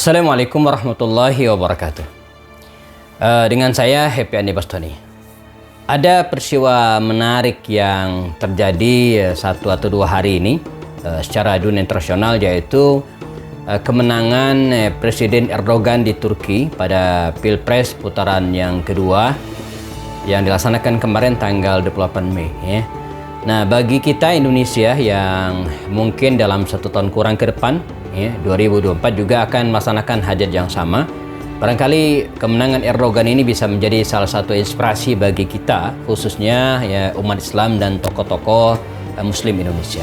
Assalamualaikum warahmatullahi wabarakatuh. Dengan saya Happy Andi Bastoni. Ada peristiwa menarik yang terjadi 1 atau 2 hari ini secara dunia internasional, yaitu kemenangan Presiden Erdogan di Turki pada Pilpres putaran yang kedua yang dilaksanakan kemarin tanggal 28 Mei. Nah, bagi kita Indonesia yang mungkin dalam 1 tahun kurang ke depan, 2024 juga akan melaksanakan hajat yang sama. Barangkali kemenangan Erdogan ini bisa menjadi salah satu inspirasi bagi kita, khususnya umat Islam dan tokoh-tokoh Muslim Indonesia.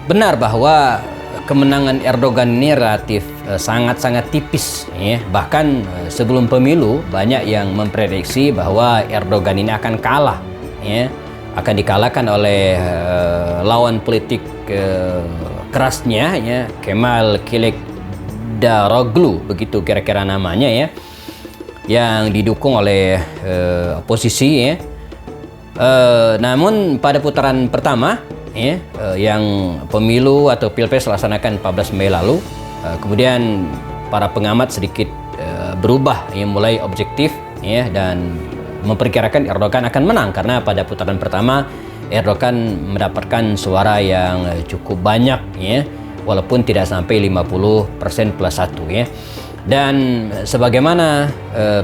Benar bahwa kemenangan Erdogan ini relatif sangat-sangat tipis. Bahkan sebelum pemilu banyak yang memprediksi bahwa Erdogan ini akan kalah. Akan dikalahkan oleh lawan politik kerasnya, Kemal Kılıçdaroğlu, begitu kira-kira namanya, yang didukung oleh oposisi. Namun pada putaran pertama, yang pemilu atau pilpres dilaksanakan 14 Mei lalu, kemudian para pengamat sedikit berubah, mulai objektif, dan memperkirakan Erdogan akan menang karena pada putaran pertama Erdogan mendapatkan suara yang cukup banyak, walaupun tidak sampai 50% plus 1. Dan sebagaimana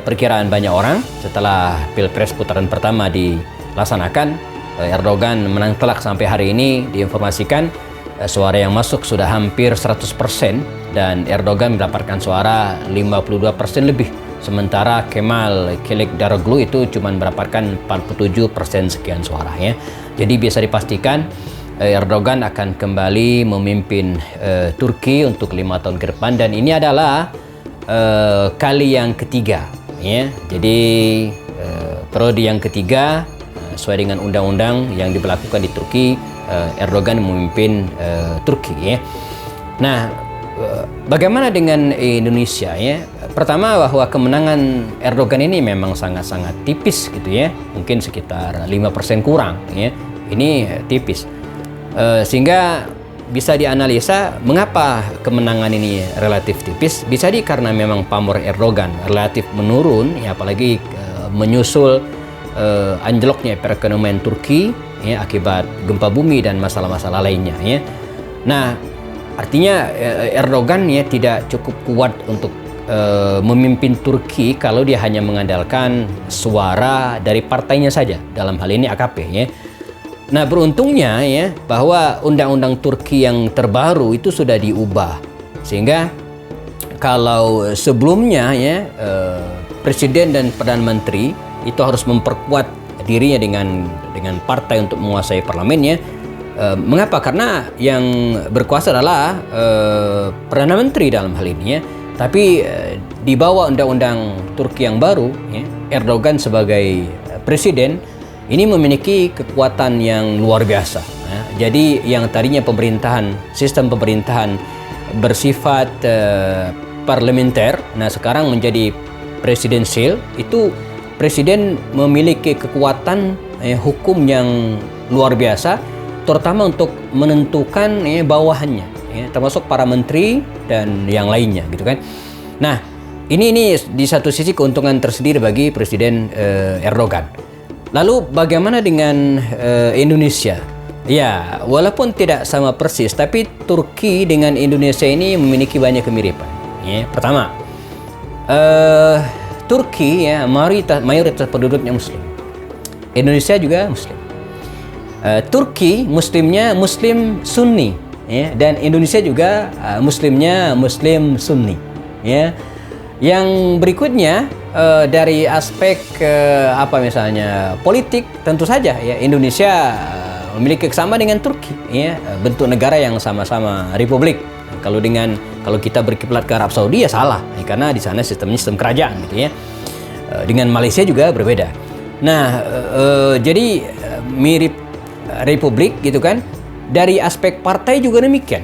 perkiraan banyak orang, setelah pilpres putaran pertama dilaksanakan, Erdogan menang telak. Sampai hari ini diinformasikan suara yang masuk sudah hampir 100% dan Erdogan mendapatkan suara 52% lebih. Sementara Kemal Kılıçdaroğlu itu cuma mendapatkan 47% sekian suara. Jadi bisa dipastikan Erdogan akan kembali memimpin Turki untuk 5 tahun ke depan, dan ini adalah kali yang ketiga. Jadi periode yang ketiga sesuai dengan undang-undang yang diberlakukan di Turki, Erdogan memimpin Turki. Nah, bagaimana dengan Indonesia? Pertama, bahwa kemenangan Erdogan ini memang sangat-sangat tipis gitu, mungkin sekitar 5% kurang. Ini tipis, sehingga bisa dianalisa mengapa kemenangan ini relatif tipis. Bisa karena memang pamor Erdogan relatif menurun, apalagi menyusul anjloknya perekonomian Turki akibat gempa bumi dan masalah-masalah lainnya. Nah, artinya Erdogan tidak cukup kuat untuk memimpin Turki kalau dia hanya mengandalkan suara dari partainya saja, dalam hal ini AKP. Nah, beruntungnya bahwa undang-undang Turki yang terbaru itu sudah diubah, sehingga kalau sebelumnya presiden dan perdana menteri itu harus memperkuat dirinya dengan partai untuk menguasai parlemennya. Mengapa? Karena yang berkuasa adalah perdana menteri dalam hal ini. Tapi di bawah undang-undang Turki yang baru, Erdogan sebagai presiden ini memiliki kekuatan yang luar biasa. Jadi yang tadinya sistem pemerintahan bersifat parlementer, nah sekarang menjadi presidensial. Itu presiden memiliki kekuatan hukum yang luar biasa, terutama untuk menentukan bawahannya, termasuk para menteri dan yang lainnya, gitu kan. Nah, ini di satu sisi keuntungan tersendiri bagi Presiden Erdogan. Lalu bagaimana dengan Indonesia? Ya, walaupun tidak sama persis, tapi Turki dengan Indonesia ini memiliki banyak kemiripan. Pertama, Turki mayoritas penduduknya Muslim. Indonesia juga Muslim. Turki Muslimnya Muslim Sunni, dan Indonesia juga Muslimnya Muslim Sunni. Yang berikutnya dari aspek misalnya politik, tentu saja Indonesia memiliki kesamaan dengan Turki, bentuk negara yang sama-sama republik. Kalau kita berkiblat ke Arab Saudi ya salah, karena di sana sistemnya sistem kerajaan, gitu. Dengan Malaysia juga berbeda. Nah, jadi mirip republik, gitu kan. Dari aspek partai juga demikian.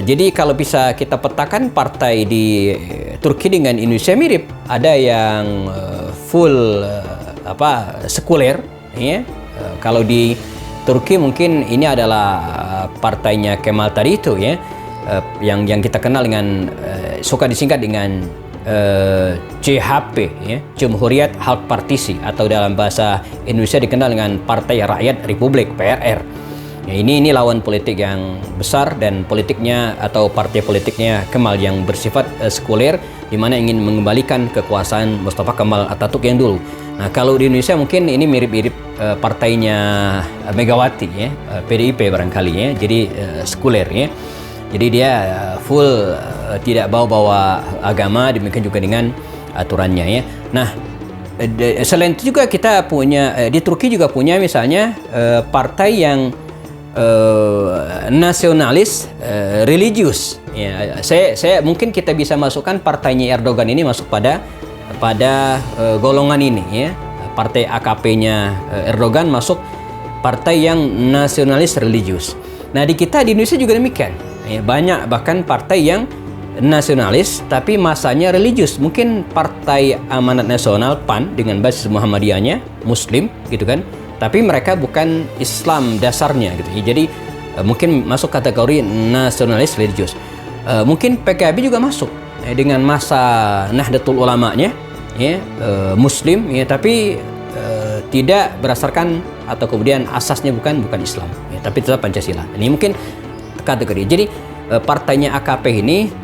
Jadi kalau bisa kita petakan partai di Turki dengan Indonesia mirip. Ada yang full sekuler. Kalau di Turki mungkin ini adalah partainya Kemal tadi itu, yang kita kenal dengan suka disingkat dengan CHP, ya, Cumhuriyet Halk Partisi, atau dalam bahasa Indonesia dikenal dengan Partai Rakyat Republik PRR. Ya, ini lawan politik yang besar, dan politiknya atau partai politiknya Kemal yang bersifat sekuler, di mana ingin mengembalikan kekuasaan Mustafa Kemal Atatürk yang dulu. Nah, kalau di Indonesia mungkin ini mirip-mirip partainya Megawati, ya, PDIP barangkali, ya. Jadi sekuler, ya. Jadi dia full tidak bawa-bawa agama, demikian juga dengan aturannya, ya. Nah, selain itu juga kita punya di Turki juga punya misalnya partai yang nasionalis religius, ya. Saya mungkin kita bisa masukkan partainya Erdogan ini masuk pada golongan ini, ya. Partai AKP-nya Erdogan masuk partai yang nasionalis religius. Nah, di Indonesia juga demikian, ya. Banyak bahkan partai yang nasionalis tapi masanya religius. Mungkin Partai Amanat Nasional PAN dengan basis Muhammadiyahnya Muslim, gitu kan, tapi mereka bukan Islam dasarnya, gitu. Jadi mungkin masuk kategori nasionalis religius. Mungkin PKB juga masuk dengan masa Nahdlatul Ulamanya, ya, Muslim, ya, tapi tidak berdasarkan atau kemudian asasnya bukan Islam, ya, tapi tetap Pancasila. Ini mungkin kategori. Jadi partainya AKP ini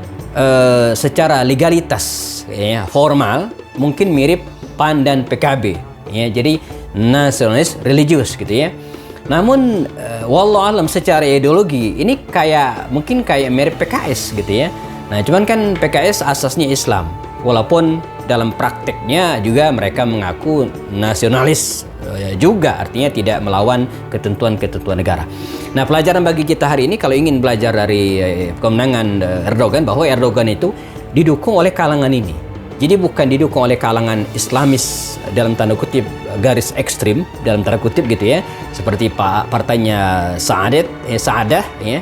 secara legalitas, ya, formal mungkin mirip PAN dan PKB, ya. Jadi nasionalis religius, gitu, ya. Namun wallahu alam secara ideologi ini mungkin kayak mirip PKS, gitu, ya. Nah, cuman kan PKS asasnya Islam, walaupun dalam prakteknya juga mereka mengaku nasionalis juga, artinya tidak melawan ketentuan negara. Nah, pelajaran bagi kita hari ini kalau ingin belajar dari kemenangan Erdogan, bahwa Erdogan itu didukung oleh kalangan ini. Jadi bukan didukung oleh kalangan Islamis dalam tanda kutip garis ekstrim dalam tanda kutip, gitu, ya, seperti partainya Saadah, ya,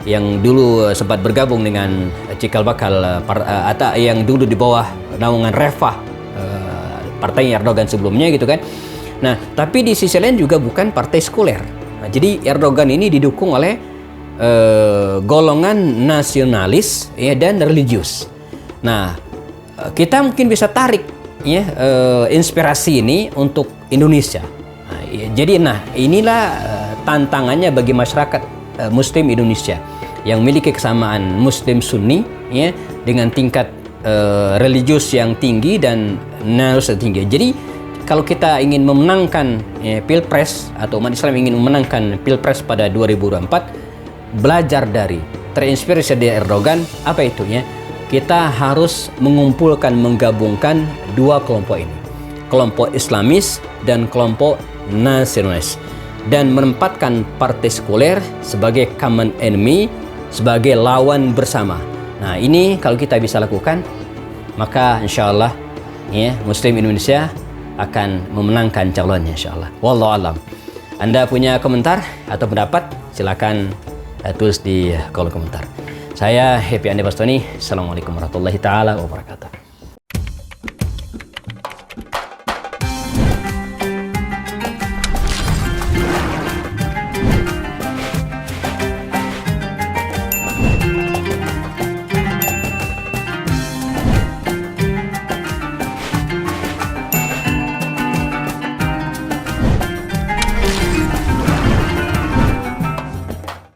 yang dulu sempat bergabung dengan cikal bakal atau yang dulu di bawah naungan Refah, partai Erdogan sebelumnya, gitu kan. Nah, tapi di sisi lain juga bukan partai sekuler. Nah, jadi Erdogan ini didukung oleh golongan nasionalis, ya, dan religius. Nah, kita mungkin bisa tarik, ya, inspirasi ini untuk Indonesia. Nah, jadi inilah tantangannya bagi masyarakat Muslim Indonesia yang memiliki kesamaan Muslim Sunni, ya, dengan tingkat religius yang tinggi dan nasionalis yang tinggi. Jadi kalau kita ingin memenangkan Pilpres, atau umat Islam ingin memenangkan Pilpres pada 2024, belajar terinspirasi dari Erdogan, apa itu, ya? Kita harus menggabungkan dua kelompok ini, kelompok Islamis dan kelompok nasionalis, dan menempatkan partai sekuler sebagai common enemy, sebagai lawan bersama. Nah, ini kalau kita bisa lakukan, maka insya Allah, ya, Muslim Indonesia akan memenangkan calonnya, insya Allah. Wallahu alam. Anda punya komentar atau pendapat, silakan tulis di kolom komentar. Saya Happy Andi Bastoni. Assalamualaikum warahmatullahi taala wabarakatuh.